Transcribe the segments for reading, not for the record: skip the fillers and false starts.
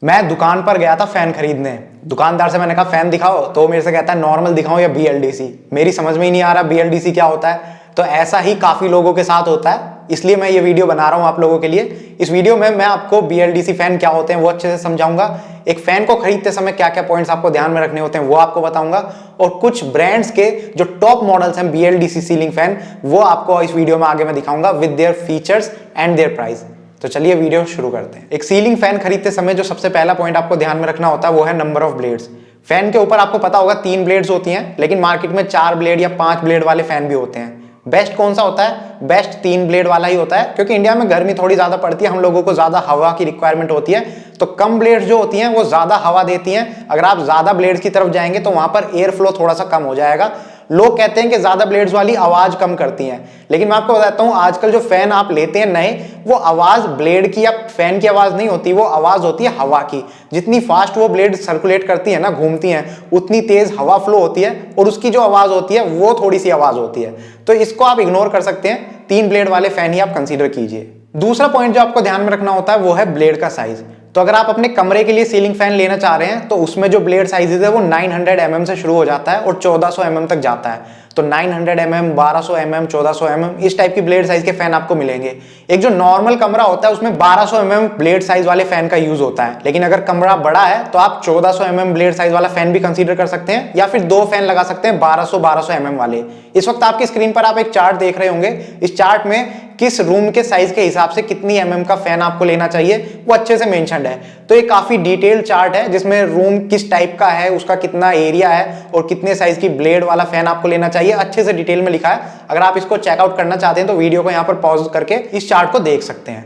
मैं दुकान पर गया था फैन खरीदने। दुकानदार से मैंने कहा फैन दिखाओ, तो मेरे से कहता है नॉर्मल दिखाओ या बीएलडीसी। मेरी समझ में ही नहीं आ रहा बीएलडीसी क्या होता है। तो ऐसा ही काफी लोगों के साथ होता है, इसलिए मैं ये वीडियो बना रहा हूं आप लोगों के लिए। इस वीडियो में मैं आपको बीएलडीसी फैन क्या होते हैं वो अच्छे से समझाऊंगा। एक फैन को खरीदते समय क्या क्या पॉइंट्स आपको ध्यान में रखने होते हैं वो आपको बताऊंगा, और कुछ ब्रांड्स के जो टॉप मॉडल्स हैं बीएलडीसी सीलिंग फैन वो आपको इस वीडियो में आगे मैं दिखाऊंगा with their features and there price. तो चलिए वीडियो शुरू करते हैं। एक सीलिंग फैन खरीदते समय जो सबसे पहला पॉइंट आपको ध्यान में रखना होता है वो है नंबर ऑफ ब्लेड्स। फैन के ऊपर आपको पता होगा 3 ब्लेड्स होती हैं, लेकिन मार्केट में 4 ब्लेड या 5 ब्लेड वाले फैन भी होते हैं। बेस्ट कौन सा होता है? बेस्ट 3 ब्लेड वाला ही होता है, क्योंकि इंडिया में गर्मी थोड़ी ज्यादा पड़ती है, हम लोगों को ज्यादा हवा की रिक्वायरमेंट होती है, तो कम ब्लेड्स जो होती हैं वो ज्यादा हवा देती हैं। अगर आप ज्यादा ब्लेड्स की तरफ जाएंगे तो वहां पर एयर फ्लो थोड़ा सा कम हो जाएगा। लोग कहते हैं कि ज्यादा ब्लेड्स वाली आवाज कम करती हैं, लेकिन मैं आपको बताता हूं आजकल जो फैन आप लेते हैं नए, वो आवाज ब्लेड की या फैन की आवाज नहीं होती, वो आवाज होती है हवा की। जितनी फास्ट वो ब्लेड सर्कुलेट करती है ना, घूमती हैं, उतनी तेज हवा फ्लो होती है, और उसकी जो आवाज होती है वो थोड़ी सी आवाज होती है। तो इसको आप इग्नोर कर सकते हैं, 3 ब्लेड वाले फैन ही आप कंसीडर कीजिए। दूसरा पॉइंट जो आपको ध्यान में रखना होता है वो है ब्लेड का साइज। तो अगर आप अपने कमरे के लिए सीलिंग फैन लेना चाह रहे हैं तो उसमें जो ब्लेड साइजेस है वो 900 mm से शुरू हो जाता है और 1400 mm तक जाता है। तो 900 mm, 1200 mm, 1400 mm इस टाइप की ब्लेड साइज के फैन आपको मिलेंगे। एक जो नॉर्मल कमरा होता है उसमें 1200 mm ब्लेड साइज वाले फैन का यूज होता है, लेकिन अगर कमरा बड़ा है तो आप 1400 mm ब्लेड साइज वाला फैन भी कंसीडर कर सकते हैं, या फिर 2 फैन लगा सकते हैं 1200 mm वाले। इस वक्त आपकी स्क्रीन पर आप एक चार्ट देख रहे होंगे। इस चार्ट में किस रूम के साइज के हिसाब से कितनी एमएम का फैन आपको लेना चाहिए वो अच्छे से मेंशन्ड है। तो ये काफी डिटेल चार्ट है जिसमें रूम किस टाइप का है, उसका कितना एरिया है और कितने साइज की ब्लेड वाला फैन आपको लेना चाहिए, अच्छे से डिटेल में लिखा है। अगर आप इसको चेकआउट करना चाहते हैं तो वीडियो को यहाँ पर पॉज करके इस चार्ट को देख सकते हैं।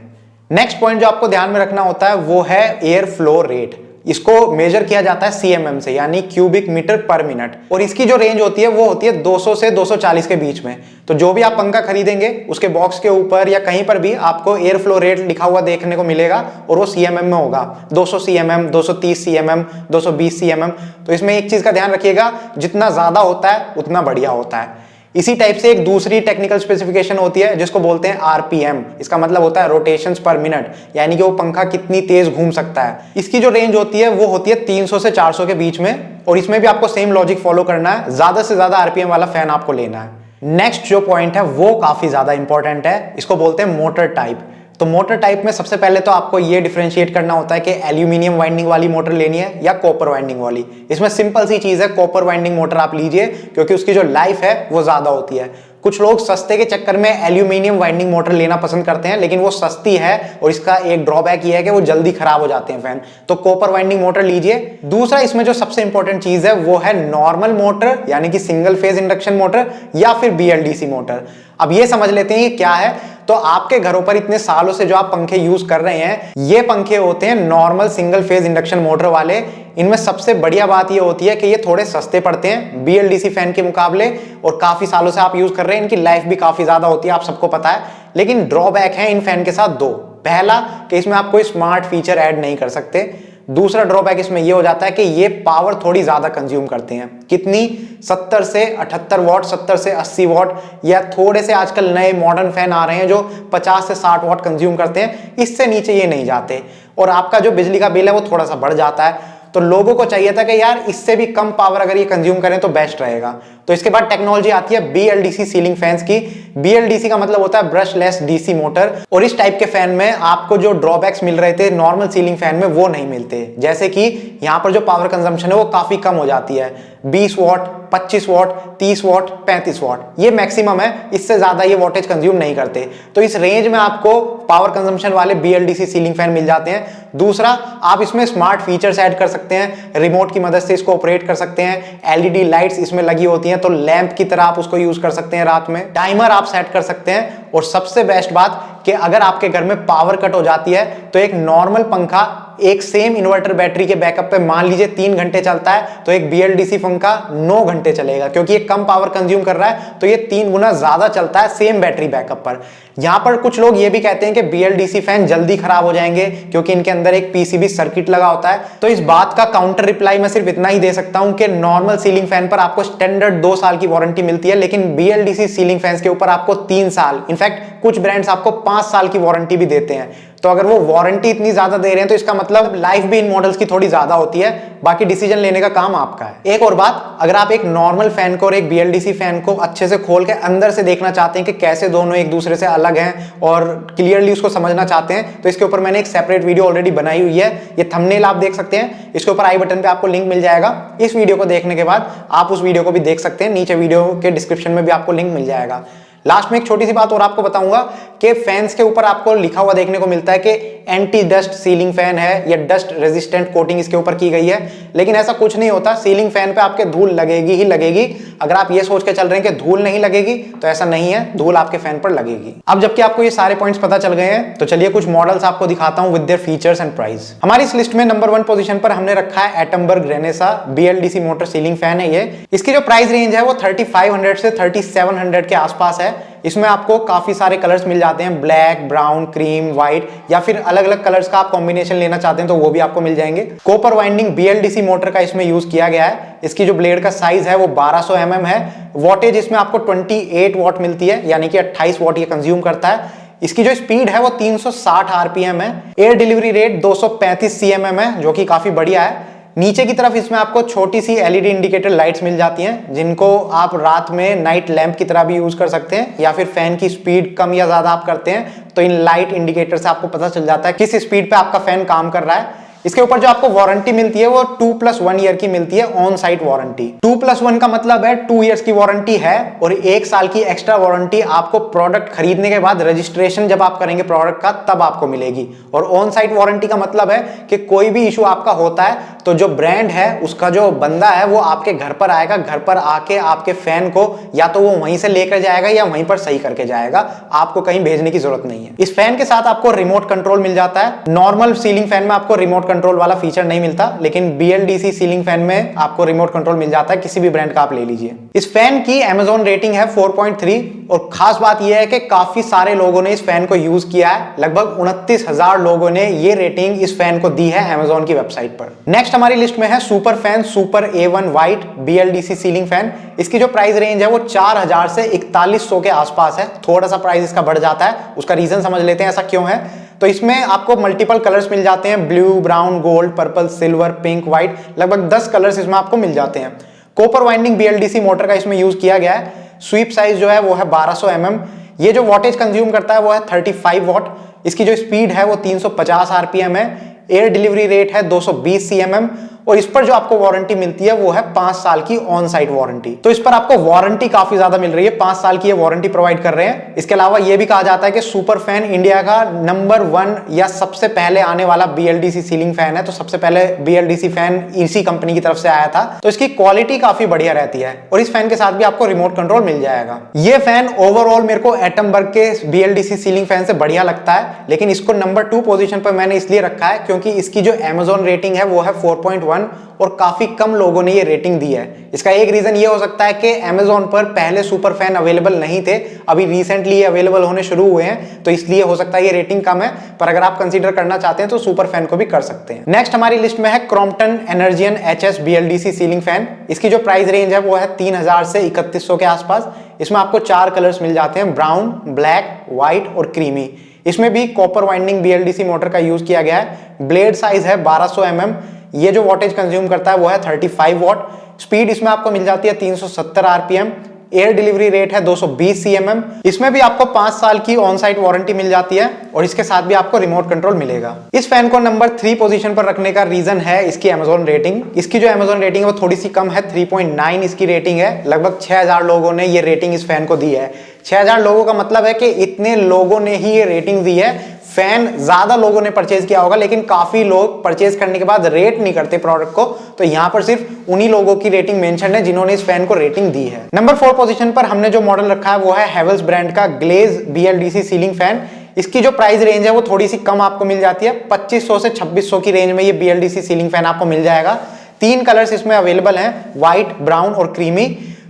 नेक्स्ट पॉइंट जो आपको ध्यान में रखना होता है वो है एयर फ्लो रेट। इसको मेजर किया जाता है सीएमएम से, यानी क्यूबिक मीटर पर मिनट, और इसकी जो रेंज होती है वो होती है 200 से 240 के बीच में। तो जो भी आप पंखा खरीदेंगे उसके बॉक्स के ऊपर या कहीं पर भी आपको एयर फ्लो रेट लिखा हुआ देखने को मिलेगा, और वो सीएमएम में होगा। 200 सीएमएम, 230 सीएमएम, 220 सीएमएम। तो इसमें एक चीज का ध्यान रखिएगा, जितना ज्यादा होता है उतना बढ़िया होता है। इसी टाइप से एक दूसरी टेक्निकल स्पेसिफिकेशन होती है जिसको बोलते हैं आरपीएम। इसका मतलब होता है रोटेशंस पर मिनट, यानी कि वो पंखा कितनी तेज घूम सकता है। इसकी जो रेंज होती है वो होती है 300 से 400 के बीच में, और इसमें भी आपको सेम लॉजिक फॉलो करना है, ज्यादा से ज्यादा आरपीएम वाला फैन आपको लेना है। नेक्स्ट जो पॉइंट है वो काफी ज्यादा इंपॉर्टेंट है, इसको बोलते हैं मोटर टाइप। तो मोटर टाइप में सबसे पहले तो आपको ये डिफरेंशिएट करना होता है कि एल्यूमिनियम वाइंडिंग वाली मोटर लेनी है या कॉपर वाइंडिंग वाली। इसमें सिंपल सी चीज है, कॉपर वाइंडिंग मोटर आप लीजिए, क्योंकि उसकी जो लाइफ है वो ज्यादा होती है। कुछ लोग सस्ते के चक्कर में एल्यूमिनियम वाइंडिंग मोटर लेना पसंद करते हैं, लेकिन वो सस्ती है और इसका एक ड्रॉबैक ये है कि वो जल्दी खराब हो जाते हैं फैन। तो कॉपर वाइंडिंग मोटर लीजिए। दूसरा इसमें जो सबसे इंपॉर्टेंट चीज है वो है नॉर्मल मोटर, यानी कि सिंगल फेज इंडक्शन मोटर या फिर बीएलडीसी मोटर। अब ये समझ लेते हैं ये क्या है। तो आपके घरों पर इतने सालों से जो आप पंखे यूज कर रहे हैं, ये पंखे होते हैं normal single phase induction motor वाले। इनमें सबसे बढ़िया बात ये होती है कि ये थोड़े सस्ते पड़ते हैं बीएलडीसी फैन के मुकाबले, और काफी सालों से आप यूज कर रहे हैं, इनकी लाइफ भी काफी ज्यादा होती है, आप सबको पता है। लेकिन ड्रॉबैक है इन फैन के साथ 2। पहला कि इसमें आप कोई स्मार्ट फीचर ऐड नहीं कर सकते। दूसरा ड्रॉबैक इसमें यह हो जाता है कि ये पावर थोड़ी ज्यादा कंज्यूम करते हैं। कितनी? 70 से 78 वॉट, 70 से 80 वॉट, या थोड़े से आजकल नए मॉडर्न फैन आ रहे हैं जो 50 से 60 वॉट कंज्यूम करते हैं। इससे नीचे ये नहीं जाते, और आपका जो बिजली का बिल है वो थोड़ा सा बढ़ जाता है। तो लोगों को चाहिए था कि यार इससे भी कम पावर अगर ये कंज्यूम करें तो बेस्ट रहेगा। तो इसके बाद टेक्नोलॉजी आती है बीएलडीसी सीलिंग फैंस की। बीएलडीसी का मतलब होता है ब्रशलेस डीसी मोटर, और इस टाइप के फैन में आपको जो ड्रॉबैक्स मिल रहे थे नॉर्मल सीलिंग फैन में वो नहीं मिलते। जैसे कि यहाँ पर जो पावर कंजम्पशन है वो काफी कम हो जाती है, 20 वॉट, 25 वॉट, 30 वॉट, 35 वॉट, ये मैक्सिमम है। इससे ज्यादा ये वोल्टेज कंज्यूम नहीं करते। तो इस रेंज में आपको पावर कंजम्पशन वाले बीएलडीसी सीलिंग फैन मिल जाते हैं। दूसरा, आप इसमें स्मार्ट फीचर्स ऐड कर सकते हैं, रिमोट की मदद से इसको ऑपरेट कर सकते हैं। एलईडी लाइट्स इसमें लगी होती हैं, तो लैंप की तरह आप उसको यूज कर सकते हैं रात में। टाइमर आप सेट कर सकते हैं, और सबसे बेस्ट बात कि अगर आपके घर में पावर कट हो जाती है तो एक नॉर्मल पंखा एक सेम इन्वर्टर बैटरी के बैकअप पे मान लीजिए 3 घंटे चलता है, तो एक बीएलडीसी पंखा 9 घंटे चलेगा, क्योंकि ये कम पावर कंज्यूम कर रहा है, तो ये 3 गुना ज्यादा चलता है सेम बैटरी बैकअप पर। यहां पर कुछ लोग ये भी कहते हैं कि बीएलडीसी फैन जल्दी खराब हो जाएंगे क्योंकि इनके अंदर एक पीसीबी सर्किट लगा होता है। तो इस बात का काउंटर रिप्लाई मैं सिर्फ इतना ही दे सकता हूं कि नॉर्मल सीलिंग फैन पर आपको स्टैंडर्ड 2 साल की वारंटी मिलती है, लेकिन बीएलडीसी सीलिंग फैंस के ऊपर आपको 3 साल, इनफैक्ट इनफैक्ट कुछ ब्रांड्स आपको 5 साल की वारंटी भी देते हैं। तो अगर वो वारंटी इतनी ज्यादा दे रहे हैं तो इसका मतलब लाइफ भी इन मॉडल्स की थोड़ी ज्यादा होती है। बाकी डिसीजन लेने का काम आपका है। एक और बात, अगर आप एक नॉर्मल फैन को और एक BLDC फैन को अच्छे से खोल के अंदर से देखना चाहते हैं कि कैसे दोनों एक दूसरे से अलग हैं और क्लियरली उसको समझना चाहते हैं, तो इसके ऊपर मैंने एक सेपरेट वीडियो ऑलरेडी बनाई हुई है। ये थंबनेल आप देख सकते हैं, इसके ऊपर आई बटन पे आपको लिंक मिल जाएगा। इस वीडियो को देखने के बाद आप उस वीडियो को भी देख सकते हैं, नीचे वीडियो के डिस्क्रिप्शन में भी आपको लिंक मिल जाएगा। लास्ट में एक छोटी सी बात और आपको बताऊंगा कि फैंस के ऊपर आपको लिखा हुआ देखने को मिलता है कि एंटी डस्ट सीलिंग फैन है या डस्ट रेजिस्टेंट कोटिंग इसके ऊपर की गई है, लेकिन ऐसा कुछ नहीं होता। सीलिंग फैन पे आपके धूल लगेगी ही लगेगी। अगर आप ये सोच के चल रहे हैं कि धूल नहीं लगेगी, तो ऐसा नहीं है, धूल आपके फैन पर लगेगी। अब जबकि आपको ये सारे पॉइंट्स पता चल गए हैं, तो चलिए कुछ मॉडल्स आपको दिखाता हूं with their features and price. हमारी इस लिस्ट में नंबर 1 पोजीशन पर हमने रखा है Atomberg Renaissance BLDC motor ceiling fan है ये। इसकी जो प्राइस रेंज है वो 3500 से 3700 के आसपास है। इसमें आपको काफी सारे कलर्स मिल जाते हैं, ब्लैक, ब्राउन, क्रीम, व्हाइट, या फिर अलग अलग कलर्स का आप कॉम्बिनेशन लेना चाहते हैं तो वो भी आपको मिल जाएंगे। कॉपर वाइंडिंग BLDC मोटर का इसमें यूज किया गया है। इसकी जो ब्लेड का साइज है वो 1200 mm है। वॉटेज इसमें आपको 28 वॉट मिलती है, यानी कि 28 वॉट ये कंज्यूम करता है। इसकी जो स्पीड है वो 360 RPM है। एयर डिलीवरी रेट 235 CMM है, जो कि काफी बढ़िया है। नीचे की तरफ इसमें आपको छोटी सी LED इंडिकेटर लाइट्स मिल जाती हैं, जिनको आप रात में नाइट लैंप की तरह भी यूज कर सकते हैं, या फिर फैन की स्पीड कम या ज्यादा आप करते हैं तो इन लाइट इंडिकेटर से आपको पता चल जाता है किस स्पीड पे आपका फैन काम कर रहा है। इसके ऊपर जो आपको वारंटी मिलती है वो 2+1 ईयर की मिलती है, ऑन साइट वारंटी। 2+1 का मतलब है 2 इयर्स की वारंटी है और 1 साल की एक्स्ट्रा वारंटी आपको प्रोडक्ट खरीदने के बाद रजिस्ट्रेशन जब आप करेंगे प्रोडक्ट का तब आपको मिलेगी। और ऑन साइट वारंटी का मतलब है कि कोई भी इशू आपका होता है तो जो ब्रांड है उसका जो बंदा है वो आपके घर पर आएगा, घर पर आके आपके फैन को या तो वो वहीं से लेकर जाएगा या वहीं पर सही करके जाएगा, आपको कहीं भेजने की जरूरत नहीं है। इस फैन के साथ आपको रिमोट कंट्रोल मिल जाता है। नॉर्मल सीलिंग फैन में आपको रिमोट कंट्रोल वाला फीचर नहीं मिलता, लेकिन BLDC सीलिंग फैन में आपको रिमोट कंट्रोल मिल जाता है, किसी भी ब्रांड का आप ले लीजिए। इस फैन की Amazon रेटिंग है 4.3 और खास बात यह है कि काफी सारे लोगों ने इस फैन को यूज किया है। लगभग 29,000 लोगों ने ये रेटिंग इस फैन को दी है Amazon की वेबसाइट पर। नेक्स्ट हमारी लिस्ट में है super fan super A1 white BLDC ceiling fan. इसकी जो प्राइस रेंज है वो 4000 से 4100 के आसपास है। थोड़ा सा प्राइस इसका बढ़ जाता है, उसका रीजन समझ लेते हैं ऐसा क्यों है। तो इसमें आपको मल्टीपल कलर्स मिल जाते हैं, blue, brown, gold, purple, silver, pink, white, लगभग 10 कलर्स इसमें आपको मिल जाते हैं। कॉपर वाइंडिंग BLDC मोटर का इसमें यूज किया गया है। स्वीप साइज जो है वो है 1200 mm। ये जो वॉटेज कंज्यूम करता है वो है 35 वॉट। इसकी जो स्पीड है वो 350 RPM है। एयर डिलीवरी रेट है 220 CMM और इस पर जो आपको वारंटी मिलती है वो है 5 साल की ऑन साइट वारंटी। तो इस पर आपको वारंटी काफी ज्यादा मिल रही है, 5 साल की ये वारंटी प्रोवाइड कर रहे हैं। इसके अलावा ये भी कहा जाता है कि सुपर फैन इंडिया का नंबर 1 या सबसे पहले आने वाला BLDC सीलिंग फैन है। तो सबसे पहले BLDC फैन इसी कंपनी की तरफ से आया था, तो इसकी क्वालिटी काफी बढ़िया रहती है और इस फैन के साथ भी आपको रिमोट कंट्रोल मिल जाएगा। ये फैन ओवरऑल मेरे को एटमबर्ग के BLDC सीलिंग फैन से बढ़िया लगता है, लेकिन इसको नंबर 2 पोजीशन पर मैंने इसलिए रखा है क्योंकि इसकी जो Amazon रेटिंग है वो है 4.1 और काफी कम लोगों ने ये रेटिंग दी है। इसका एक रीजन ये हो सकता है कि Amazon पर पहले सुपर फैन अवेलेबल नहीं थे, अभी रिसेंटली ये अवेलेबल होने शुरू हुए हैं, तो इसलिए हो सकता है ये रेटिंग कम है। पर अगर आप कंसीडर करना चाहते हैं तो सुपर फैन को भी कर सकते हैं। नेक्स्ट हमारी लिस्ट में है Crompton Energion HS BLDC ceiling fan. इसकी जो प्राइस रेंज है वो है 3000 से 3100 के आसपास। इसमें आपको 4 कलर्स मिल जाते हैं, ब्राउन, ब्लैक, व्हाइट और क्रीमी। इसमें भी कॉपर वाइंडिंग BLDC मोटर का यूज किया गया है। ब्लेड साइज है 1200 mm। ये जो वॉटेज कंज्यूम करता है वो है 35 वॉट। स्पीड इसमें आपको मिल जाती है 370 RPM। एयर डिलीवरी रेट है 220 CMM। इसमें भी आपको 5 साल की ऑन साइट वारंटी मिल जाती है और इसके साथ भी आपको रिमोट कंट्रोल मिलेगा। इस फैन को नंबर 3 पोजीशन पर रखने का रीजन है इसकी Amazon रेटिंग। इसकी जो Amazon रेटिंग है वो थोड़ी सी कम है, 3.9 इसकी रेटिंग है। लगभग 6000 लोगों ने ये रेटिंग इस फैन को दी है। 6000 लोगों का मतलब है कि इतने लोगों ने ही ये रेटिंग दी है। फैन ज्यादा लोगों ने परचेज किया होगा, लेकिन काफी लोग परचेज करने के बाद रेट नहीं करते प्रोडक्ट को, तो यहां पर सिर्फ उन्हीं लोगों की रेटिंग मेंशन है जिन्होंने इस फैन को रेटिंग दी है। नंबर 4 पोजीशन पर हमने जो मॉडल रखा है वो है हेवल्स ब्रांड का ग्लेज BLDC सीलिंग फैन। इसकी जो प्राइस रेंज है वो थोड़ी सी कम आपको मिल जाती है, 2500 से 2600 की रेंज में ये BLDC सीलिंग फैन आपको मिल जाएगा। 3 कलर्स इसमें अवेलेबल हैं, व्हाइट, ब्राउन और creamy.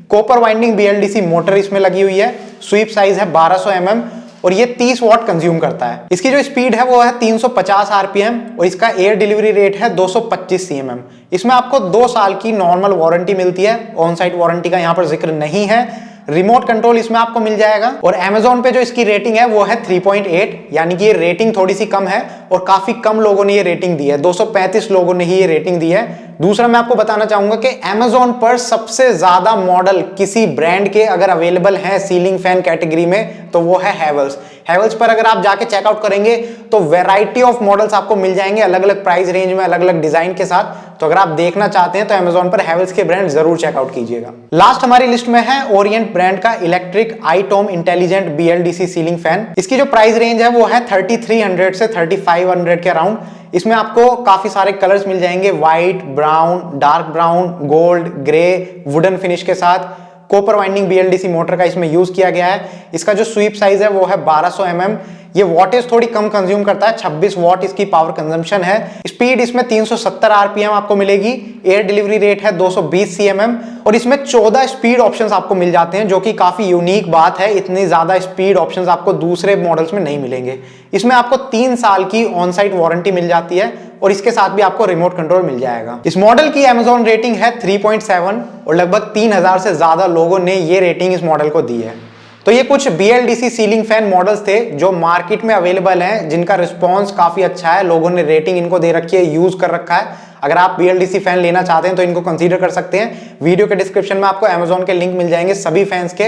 Copper winding BLDC motor इसमें लगी हुई है। स्वीप साइज है 1200 mm और ये 30 वॉट कंज्यूम करता है। इसकी जो स्पीड है वो है 350 RPM और इसका एयर डिलीवरी रेट है 225 CMM। इसमें आपको 2 साल की नॉर्मल वारंटी मिलती है, ऑन साइट वारंटी का यहाँ पर जिक्र नहीं है। रिमोट कंट्रोल इसमें आपको मिल जाएगा और Amazon पे जो इसकी रेटिंग है वो है 3.8, यानी कि ये रेटिंग थोड़ी सी कम है और काफी कम लोगों ने ये रेटिंग दी है, 235 लोगों ने ही ये रेटिंग दी है। दूसरा मैं आपको बताना चाहूंगा कि Amazon पर सबसे ज्यादा मॉडल किसी ब्रांड के अगर अवेलेबल हैं सीलिंग फैन कैटेगरी में तो वो है हैवेल्स। हैवेल्स पर अगर आप जाके चेकआउट करेंगे तो वैरायटी ऑफ मॉडल्स आपको मिल जाएंगे अलग अलग प्राइस रेंज में, अलग अलग डिजाइन के साथ। तो अगर आप देखना चाहते हैं तो Amazon पर हैवेल्स के ब्रांड जरूर चेकआउट कीजिएगा। लास्ट हमारी लिस्ट में है ओरिएंट ब्रांड का electric iTome intelligent BLDC ceiling fan. इसकी जो प्राइस रेंज है वो है 3300 से 3500 के अराउंड। इसमें आपको काफी सारे कलर्स मिल जाएंगे, white, brown, dark brown, gold, grey, wooden finish के साथ। कॉपर वाइंडिंग BLDC मोटर का इसमें यूज किया गया है। इसका जो स्वीप साइज है वो है 1200 mm। ये वॉटेज थोड़ी कम कंज्यूम करता है, 26 वॉट इसकी पावर कंजम्पशन है। स्पीड इसमें 370 RPM आपको मिलेगी। एयर डिलीवरी रेट है 220 cm और इसमें 14 स्पीड ऑप्शंस आपको मिल जाते हैं, जो कि काफी यूनिक बात है। इतनी ज्यादा स्पीड ऑप्शंस आपको दूसरे मॉडल्स में नहीं मिलेंगे। इसमें आपको 3 साल की ऑन साइट वारंटी मिल जाती है और इसके साथ भी आपको रिमोट कंट्रोल मिल जाएगा। इस मॉडल की Amazon रेटिंग है 3.7 और लगभग 3000 से ज्यादा लोगों ने ये रेटिंग इस मॉडल को दी है। तो ये कुछ BLDC सीलिंग फैन मॉडल्स थे जो मार्केट में अवेलेबल हैं, जिनका रिस्पॉन्स काफी अच्छा है, लोगों ने रेटिंग इनको दे रखी है, यूज कर रखा है। अगर आप BLDC फैन लेना चाहते हैं तो इनको कंसीडर कर सकते हैं। वीडियो के डिस्क्रिप्शन में आपको Amazon के लिंक मिल जाएंगे सभी फैंस के।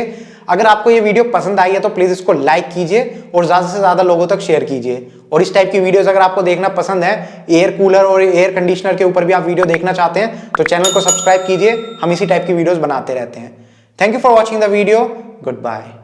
अगर आपको ये वीडियो पसंद आई है तो प्लीज इसको लाइक कीजिए और ज्यादा से ज्यादा लोगों तक शेयर कीजिए। और इस टाइप की वीडियोस अगर आपको देखना पसंद है, एयर कूलर और एयर कंडीशनर के ऊपर भी आप वीडियो देखना चाहते हैं तो चैनल को सब्सक्राइब कीजिए। हम इसी टाइप की वीडियोस बनाते रहते हैं। Thank you for watching the video. Good bye.